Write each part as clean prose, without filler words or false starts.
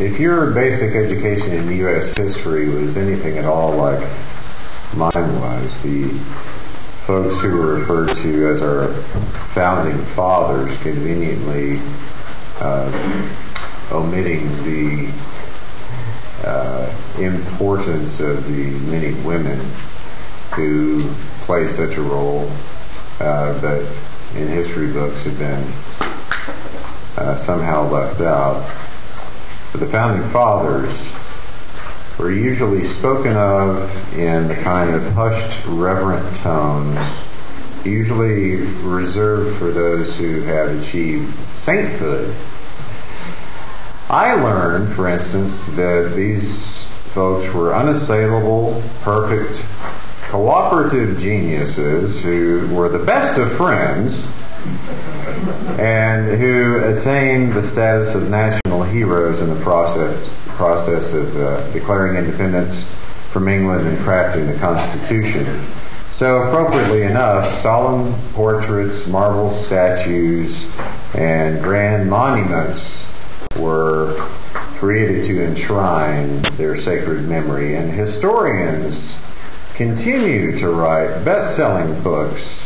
If your basic education in U.S. history was anything at all like mine was, the folks who were referred to as our founding fathers, conveniently omitting the importance of the many women who played such a role that in history books have been somehow left out. But the founding fathers were usually spoken of in the kind of hushed, reverent tones, usually reserved for those who had achieved sainthood. I learned, for instance, that these folks were unassailable, perfect, cooperative geniuses who were the best of friends and who attained the status of national heroes in the process of declaring independence from England and crafting the Constitution. So appropriately enough, solemn portraits, marble statues, and grand monuments were created to enshrine their sacred memory, and historians continue to write best-selling books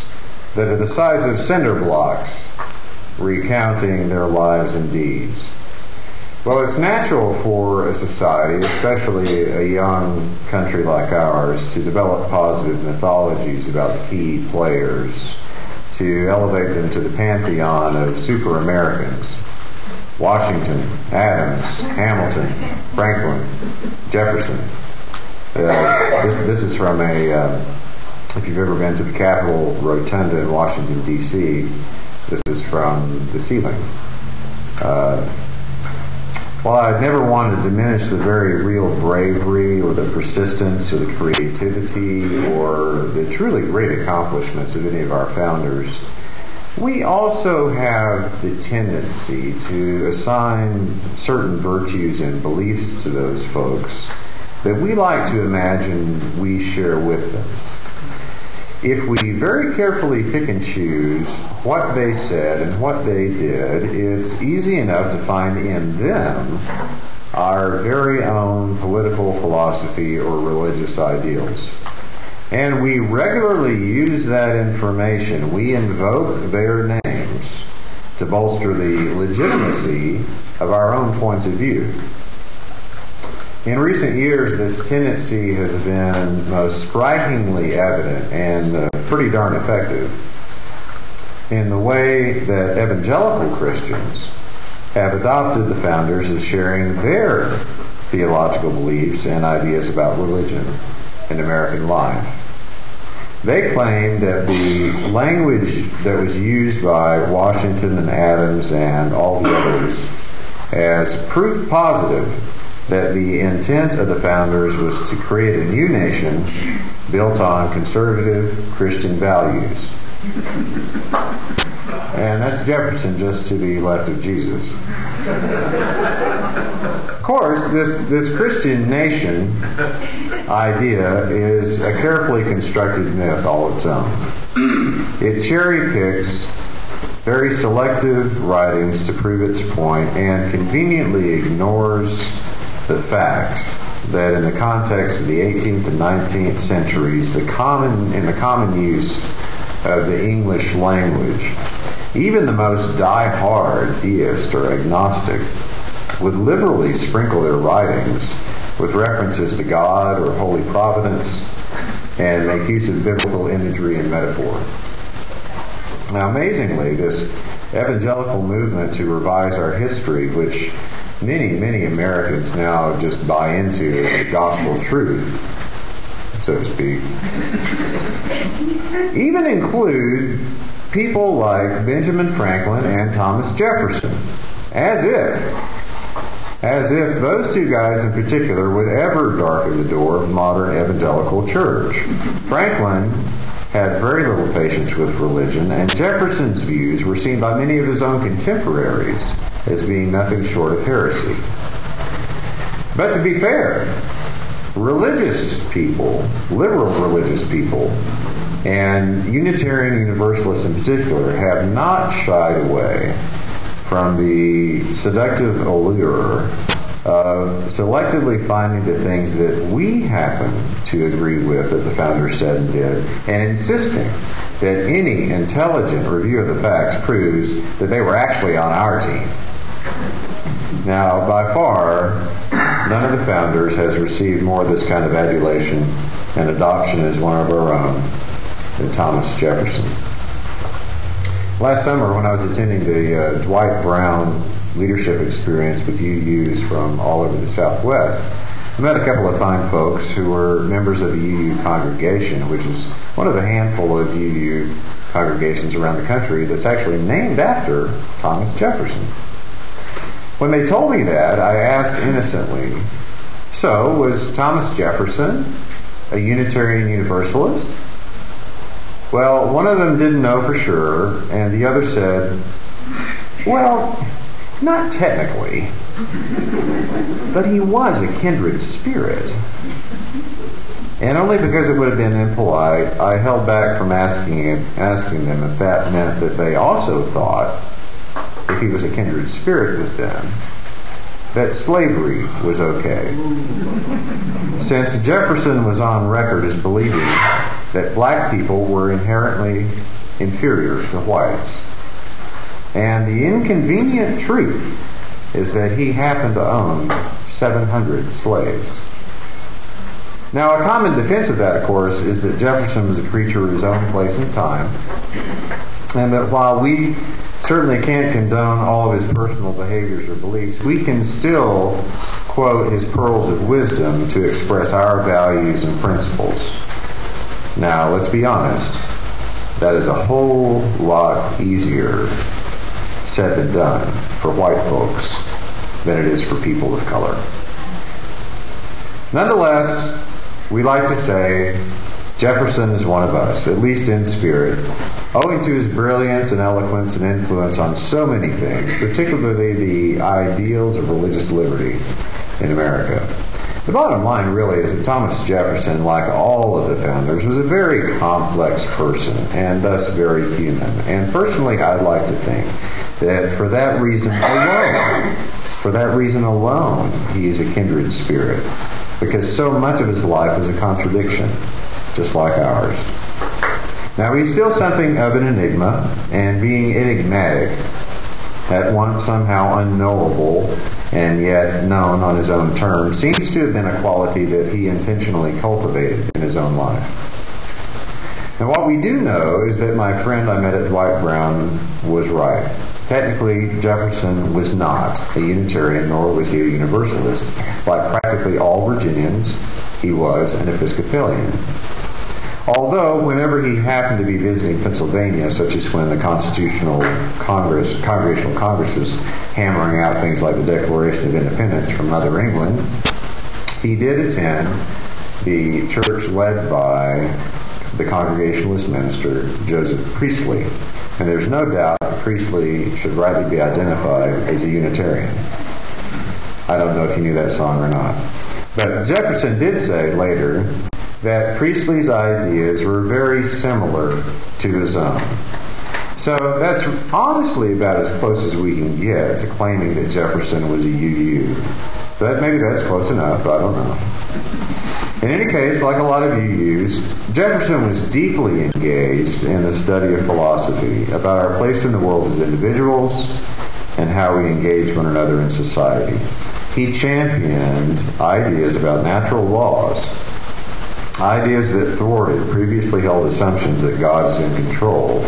that are the size of cinder blocks, recounting their lives and deeds. Well, it's natural for a society, especially a young country like ours, to develop positive mythologies about the key players, to elevate them to the pantheon of super-Americans. Washington, Adams, Hamilton, Franklin, Jefferson. This is from if you've ever been to the Capitol Rotunda in Washington, D.C., this is from the ceiling. While I've never wanted to diminish the very real bravery or the persistence or the creativity or the truly great accomplishments of any of our founders, we also have the tendency to assign certain virtues and beliefs to those folks that we like to imagine we share with them. If we very carefully pick and choose what they said and what they did, it's easy enough to find in them our very own political philosophy or religious ideals. And we regularly use that information. We invoke their names to bolster the legitimacy of our own points of view. In recent years, this tendency has been most strikingly evident and pretty darn effective in the way that evangelical Christians have adopted the founders as sharing their theological beliefs and ideas about religion and American life. They claim that the language that was used by Washington and Adams and all the others as proof positive that the intent of the founders was to create a new nation built on conservative Christian values. And that's Jefferson, just to the left of Jesus. Of course, this Christian nation idea is a carefully constructed myth all its own. It cherry picks very selective writings to prove its point and conveniently ignores the fact that in the context of the 18th and 19th centuries, in the common use of the English language, even the most die-hard deist or agnostic would liberally sprinkle their writings with references to God or holy providence and make use of biblical imagery and metaphor. Now, amazingly, this evangelical movement to revise our history, which many Americans now just buy into as the gospel truth, so to speak, even include people like Benjamin Franklin and Thomas Jefferson, as if those two guys in particular would ever darken the door of modern evangelical church. Franklin had very little patience with religion, and Jefferson's views were seen by many of his own contemporaries as being nothing short of heresy. But to be fair, religious people, liberal religious people, and Unitarian Universalists in particular have not shied away from the seductive allure selectively finding the things that we happen to agree with that the founders said and did, and insisting that any intelligent review of the facts proves that they were actually on our team. Now, by far, none of the founders has received more of this kind of adulation and adoption as one of our own than Thomas Jefferson. Last summer, when I was attending the Dwight Brown leadership experience with UUs from all over the Southwest, I met a couple of fine folks who were members of the UU congregation, which is one of a handful of UU congregations around the country that's actually named after Thomas Jefferson. When they told me that, I asked innocently, so was Thomas Jefferson a Unitarian Universalist? Well, one of them didn't know for sure, and the other said, well, not technically, but he was a kindred spirit. And only because it would have been impolite, I held back from asking them if that meant that they also thought, if he was a kindred spirit with them, that slavery was okay. Since Jefferson was on record as believing that black people were inherently inferior to whites. And the inconvenient truth is that he happened to own 700 slaves. Now, a common defense of that, of course, is that Jefferson was a creature of his own place and time, and that while we certainly can't condone all of his personal behaviors or beliefs, we can still quote his pearls of wisdom to express our values and principles. Now, let's be honest, that is a whole lot easier said than done for white folks than it is for people of color. Nonetheless, we like to say Jefferson is one of us, at least in spirit, owing to his brilliance and eloquence and influence on so many things, particularly the ideals of religious liberty in America. The bottom line really is that Thomas Jefferson, like all of the founders, was a very complex person and thus very human. And personally, I'd like to think that for that reason alone, he is a kindred spirit, because so much of his life is a contradiction, just like ours. Now, he's still something of an enigma, and being enigmatic, at once somehow unknowable, and yet known on his own terms, seems to have been a quality that he intentionally cultivated in his own life. Now, what we do know is that my friend I met at Dwight Brown was right. Technically, Jefferson was not a Unitarian, nor was he a Universalist. Like practically all Virginians, he was an Episcopalian. Although, whenever he happened to be visiting Pennsylvania, such as when the Congregational Congress was hammering out things like the Declaration of Independence from Mother England, he did attend the church led by the Congregationalist minister, Joseph Priestley. And there's no doubt that Priestley should rightly be identified as a Unitarian. I don't know if you knew that song or not. But Jefferson did say later that Priestley's ideas were very similar to his own. So that's honestly about as close as we can get to claiming that Jefferson was a UU. But maybe that's close enough, I don't know. In any case, like a lot of UUs, Jefferson was deeply engaged in the study of philosophy about our place in the world as individuals and how we engage one another in society. He championed ideas about natural laws, ideas that thwarted previously held assumptions that God is in control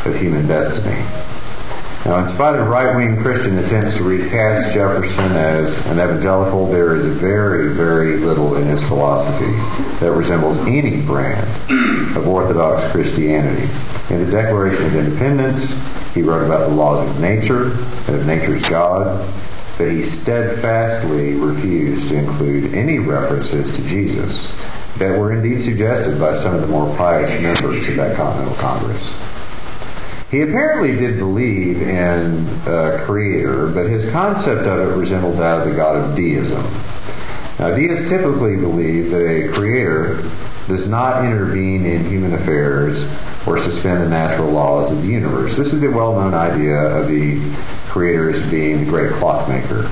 of human destiny. Now, in spite of right-wing Christian attempts to recast Jefferson as an evangelical, there is very, very little in his philosophy that resembles any brand of Orthodox Christianity. In the Declaration of Independence, he wrote about the laws of nature and of nature's God, but he steadfastly refused to include any references to Jesus that were indeed suggested by some of the more pious members of that Continental Congress. He apparently did believe in a creator, but his concept of it resembled that of the god of deism. Now, deists typically believe that a creator does not intervene in human affairs or suspend the natural laws of the universe. This is the well-known idea of the creator as being the great clockmaker.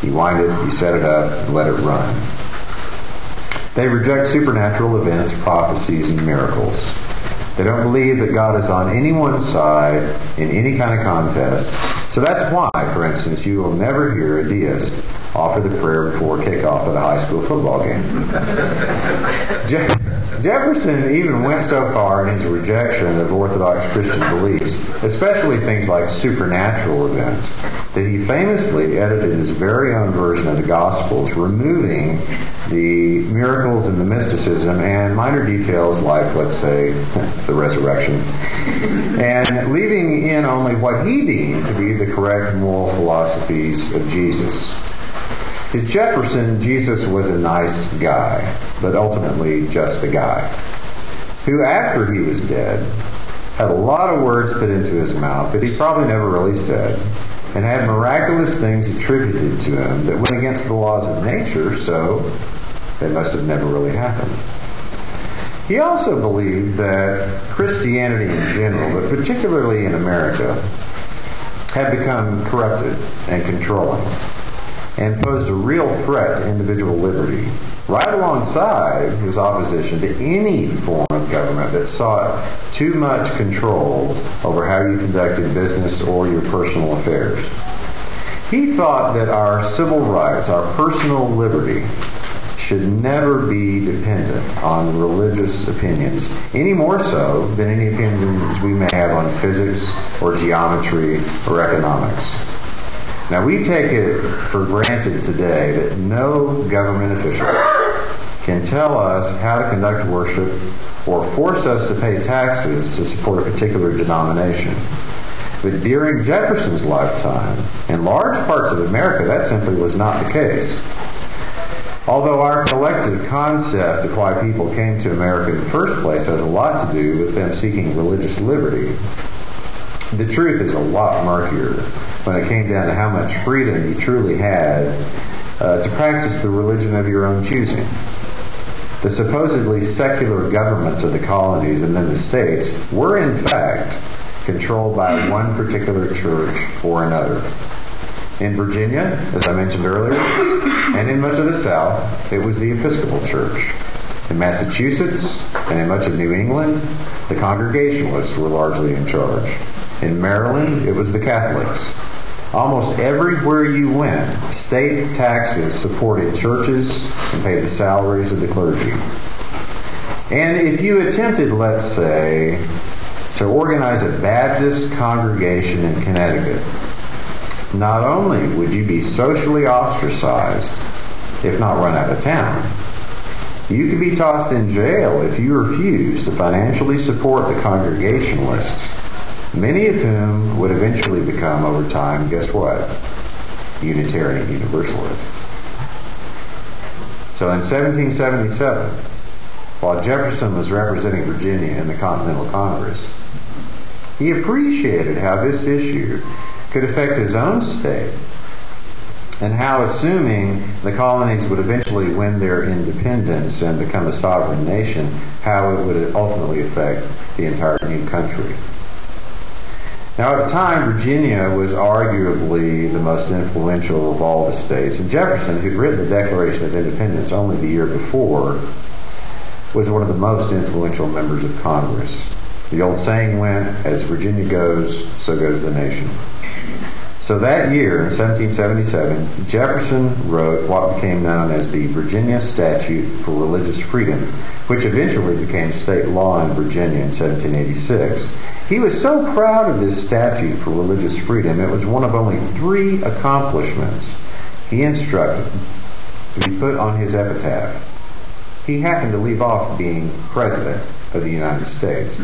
You wind it, you set it up, and let it run. They reject supernatural events, prophecies, and miracles. They don't believe that God is on anyone's side in any kind of contest. So that's why, for instance, you will never hear a deist offer the prayer before kickoff at a high school football game. Jefferson even went so far in his rejection of Orthodox Christian beliefs, especially things like supernatural events, that he famously edited his very own version of the Gospels, removing the miracles and the mysticism and minor details like, let's say, the resurrection, and leaving in only what he deemed to be the correct moral philosophies of Jesus. To Jefferson, Jesus was a nice guy, but ultimately just a guy, who after he was dead had a lot of words put into his mouth that he probably never really said, and had miraculous things attributed to him that went against the laws of nature, so they must have never really happened. He also believed that Christianity in general, but particularly in America, had become corrupted and controlling, and posed a real threat to individual liberty, right alongside his opposition to any form of government that sought too much control over how you conducted business or your personal affairs. He thought that our civil rights, our personal liberty, should never be dependent on religious opinions, any more so than any opinions we may have on physics or geometry or economics. Now, we take it for granted today that no government official can tell us how to conduct worship or force us to pay taxes to support a particular denomination. But during Jefferson's lifetime, in large parts of America, that simply was not the case. Although our collective concept of why people came to America in the first place has a lot to do with them seeking religious liberty, the truth is a lot murkier when it came down to how much freedom you truly had to practice the religion of your own choosing. The supposedly secular governments of the colonies and then the states were in fact controlled by one particular church or another. In Virginia, as I mentioned earlier, and in much of the South, it was the Episcopal Church. In Massachusetts and in much of New England, the Congregationalists were largely in charge. In Maryland, it was the Catholics. Almost everywhere you went, state taxes supported churches and paid the salaries of the clergy. And if you attempted, let's say, to organize a Baptist congregation in Connecticut, not only would you be socially ostracized, if not run out of town, you could be tossed in jail if you refused to financially support the Congregationalists, many of whom would eventually become, over time, guess what? Unitarian Universalists. So in 1777, while Jefferson was representing Virginia in the Continental Congress, he appreciated how this issue could affect his own state, and how, assuming the colonies would eventually win their independence and become a sovereign nation, how it would ultimately affect the entire new country. Now, at the time, Virginia was arguably the most influential of all the states, and Jefferson, who'd written the Declaration of Independence only the year before, was one of the most influential members of Congress. The old saying went, as Virginia goes, so goes the nation. So that year, in 1777, Jefferson wrote what became known as the Virginia Statute for Religious Freedom, which eventually became state law in Virginia in 1786. He was so proud of this statute for religious freedom, it was one of only 3 accomplishments he instructed to be put on his epitaph. He happened to leave off being President of the United States.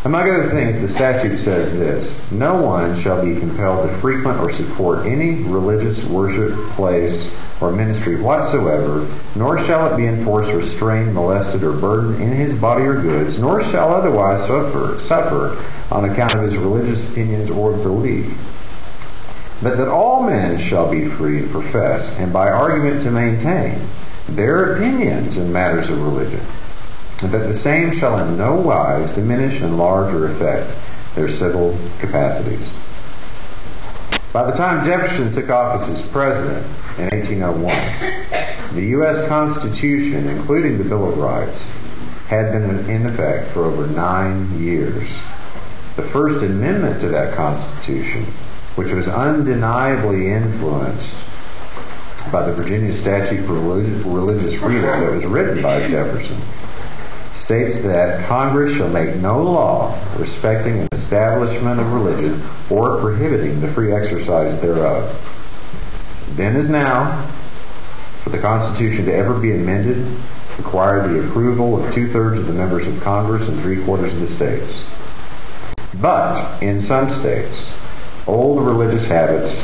Among other things, the statute says this: no one shall be compelled to frequent or support any religious worship, place, or ministry whatsoever, nor shall it be enforced, restrained, molested, or burdened in his body or goods, nor shall otherwise suffer on account of his religious opinions or belief. But that all men shall be free to profess, and by argument to maintain, their opinions in matters of religion, and that the same shall in no wise diminish, enlarge, or affect their civil capacities. By the time Jefferson took office as president in 1801, the U.S. Constitution, including the Bill of Rights, had been in effect for over 9 years. The First Amendment to that Constitution, which was undeniably influenced by the Virginia Statute for Religious Freedom that was written by Jefferson, states that Congress shall make no law respecting an establishment of religion or prohibiting the free exercise thereof. Then as now, for the Constitution to ever be amended, required the approval of 2/3 of the members of Congress and 3/4 of the states. But in some states, old religious habits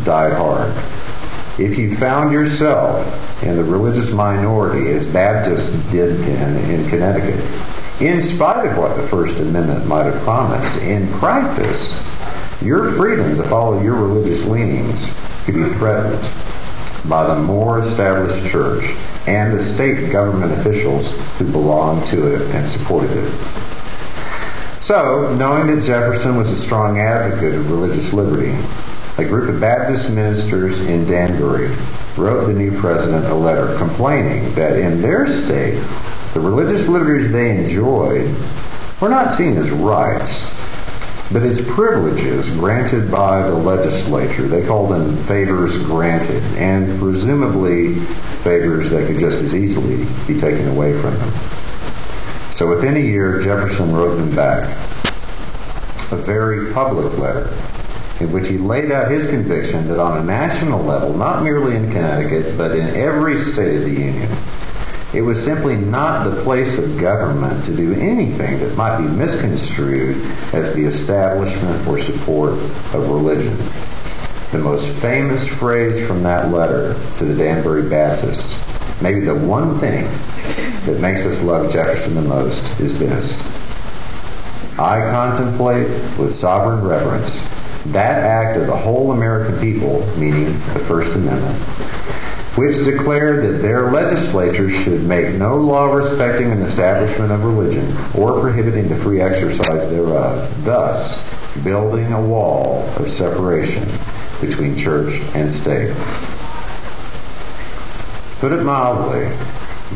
died hard. If you found yourself in the religious minority, as Baptists did then in Connecticut, in spite of what the First Amendment might have promised, in practice, your freedom to follow your religious leanings could be threatened by the more established church and the state government officials who belonged to it and supported it. So, knowing that Jefferson was a strong advocate of religious liberty, a group of Baptist ministers in Danbury wrote the new president a letter complaining that in their state, the religious liberties they enjoyed were not seen as rights, but as privileges granted by the legislature. They called them favors granted, and presumably favors that could just as easily be taken away from them. So within a year, Jefferson wrote them back a very public letter in which he laid out his conviction that on a national level, not merely in Connecticut, but in every state of the Union, it was simply not the place of government to do anything that might be misconstrued as the establishment or support of religion. The most famous phrase from that letter to the Danbury Baptists, maybe the one thing that makes us love Jefferson the most, is this: I contemplate with sovereign reverence that act of the whole American people, meaning the First Amendment, which declared that their legislatures should make no law respecting an establishment of religion or prohibiting the free exercise thereof, thus building a wall of separation between church and state. Put it mildly,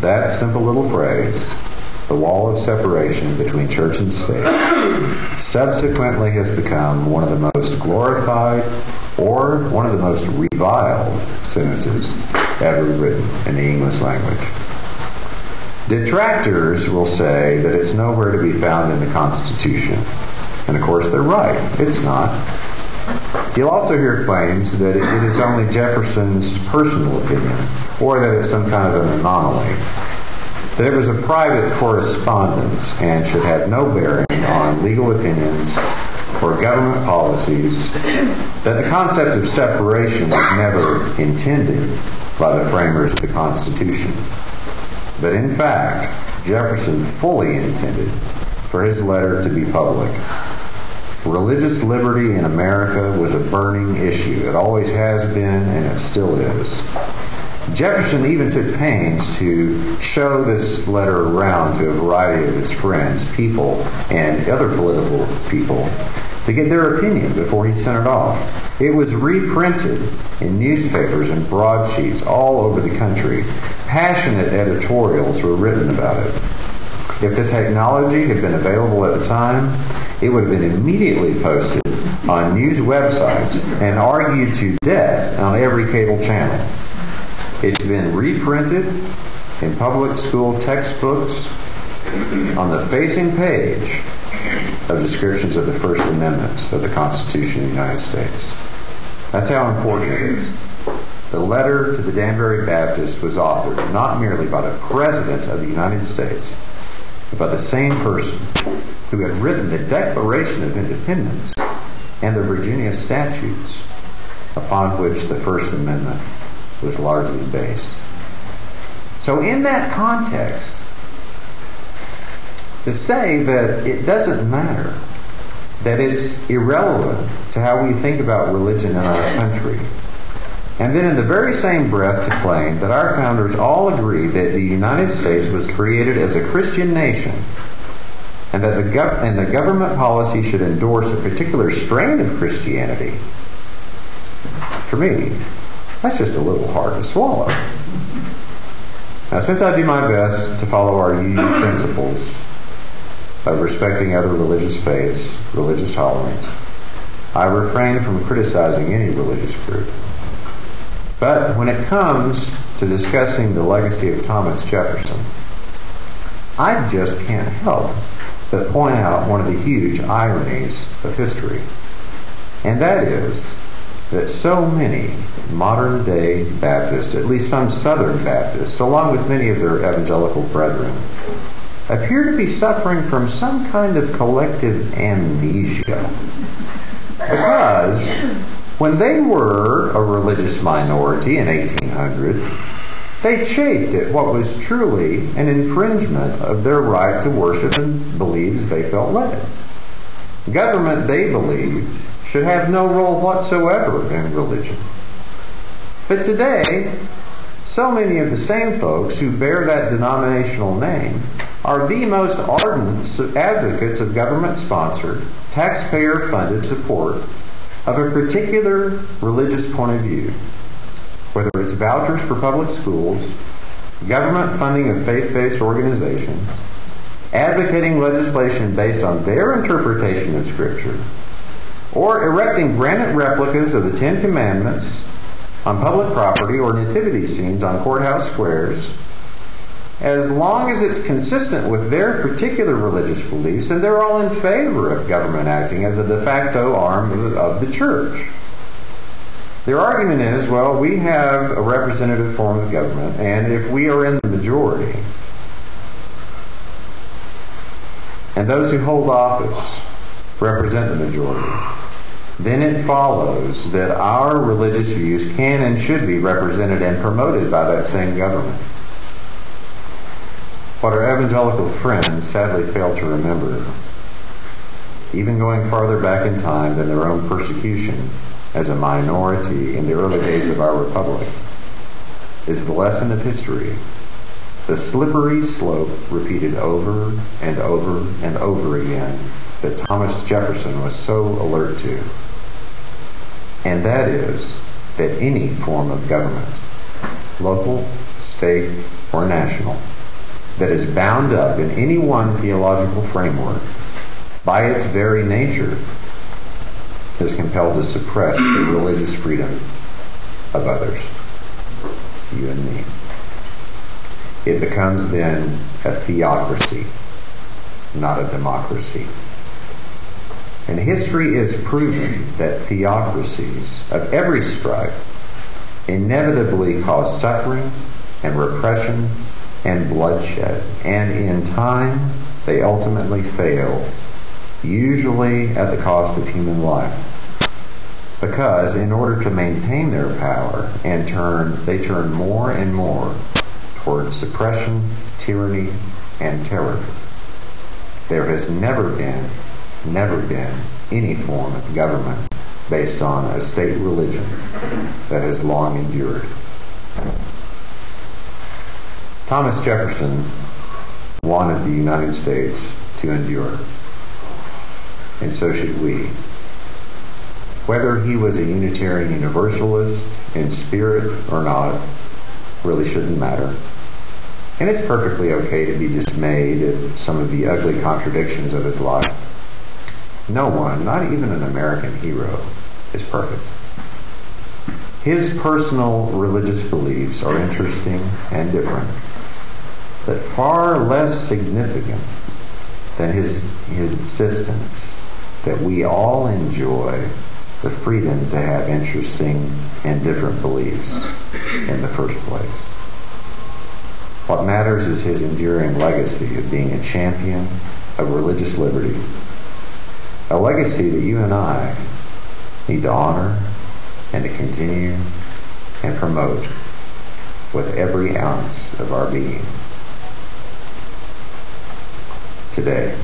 that simple little phrase, the wall of separation between church and state, subsequently has become one of the most glorified or one of the most reviled sentences ever written in the English language. Detractors will say that it's nowhere to be found in the Constitution. And of course they're right. It's not. You'll also hear claims that it is only Jefferson's personal opinion, or that it's some kind of an anomaly, that it was a private correspondence and should have no bearing on legal opinions or government policies, that the concept of separation was never intended by the framers of the Constitution. But in fact, Jefferson fully intended for his letter to be public. Religious liberty in America was a burning issue. It always has been, and it still is. Jefferson even took pains to show this letter around to a variety of his friends, people, and other political people to get their opinion before he sent it off. It was reprinted in newspapers and broadsheets all over the country. Passionate editorials were written about it. If the technology had been available at the time, it would have been immediately posted on news websites and argued to death on every cable channel. It's been reprinted in public school textbooks on the facing page of descriptions of the First Amendment of the Constitution of the United States. That's how important it is. The letter to the Danbury Baptists was authored not merely by the President of the United States, but by the same person who had written the Declaration of Independence and the Virginia statutes upon which the First Amendment was largely based. So in that context, to say that it doesn't matter, that it's irrelevant to how we think about religion in our country, and then in the very same breath to claim that our founders all agree that the United States was created as a Christian nation, and that the government policy should endorse a particular strain of Christianity, For me, that's just a little hard to swallow. Now, since I do my best to follow our UU principles of respecting other religious faiths, religious tolerance, I refrain from criticizing any religious group. But when it comes to discussing the legacy of Thomas Jefferson, I just can't help but point out one of the huge ironies of history. And that is that so many modern-day Baptists, at least some Southern Baptists, along with many of their evangelical brethren, appear to be suffering from some kind of collective amnesia. Because when they were a religious minority in 1800, they chafed at what was truly an infringement of their right to worship and believe as they felt led. Government, they believed, should have no role whatsoever in religion. But today, so many of the same folks who bear that denominational name are the most ardent advocates of government-sponsored, taxpayer-funded support of a particular religious point of view, whether it's vouchers for public schools, government funding of faith-based organizations, advocating legislation based on their interpretation of Scripture, or erecting granite replicas of the Ten Commandments on public property or nativity scenes on courthouse squares, as long as it's consistent with their particular religious beliefs, and they're all in favor of government acting as a de facto arm of the church. Their argument is, well, we have a representative form of government, and if we are in the majority, and those who hold office represent the majority, then it follows that our religious views can and should be represented and promoted by that same government. What our evangelical friends sadly fail to remember, even going farther back in time than their own persecution as a minority in the early days of our republic, is the lesson of history, the slippery slope repeated over and over and over again that Thomas Jefferson was so alert to. And that is that any form of government, local, state, or national, that is bound up in any one theological framework, by its very nature, is compelled to suppress the religious freedom of others, you and me. It becomes then a theocracy, not a democracy. And history is proven that theocracies of every stripe inevitably cause suffering and repression and bloodshed, and in time they ultimately fail, usually at the cost of human life. Because in order to maintain their power they turn more and more towards suppression, tyranny, and terror. There has never been any form of government based on a state religion that has long endured. Thomas Jefferson wanted the United States to endure, and so should we. Whether he was a Unitarian Universalist in spirit or not really shouldn't matter. And it's perfectly okay to be dismayed at some of the ugly contradictions of his life. No one, not even an American hero, is perfect. His personal religious beliefs are interesting and different, but far less significant than his insistence that we all enjoy the freedom to have interesting and different beliefs in the first place. What matters is his enduring legacy of being a champion of religious liberty, a legacy that you and I need to honor and to continue and promote with every ounce of our being today.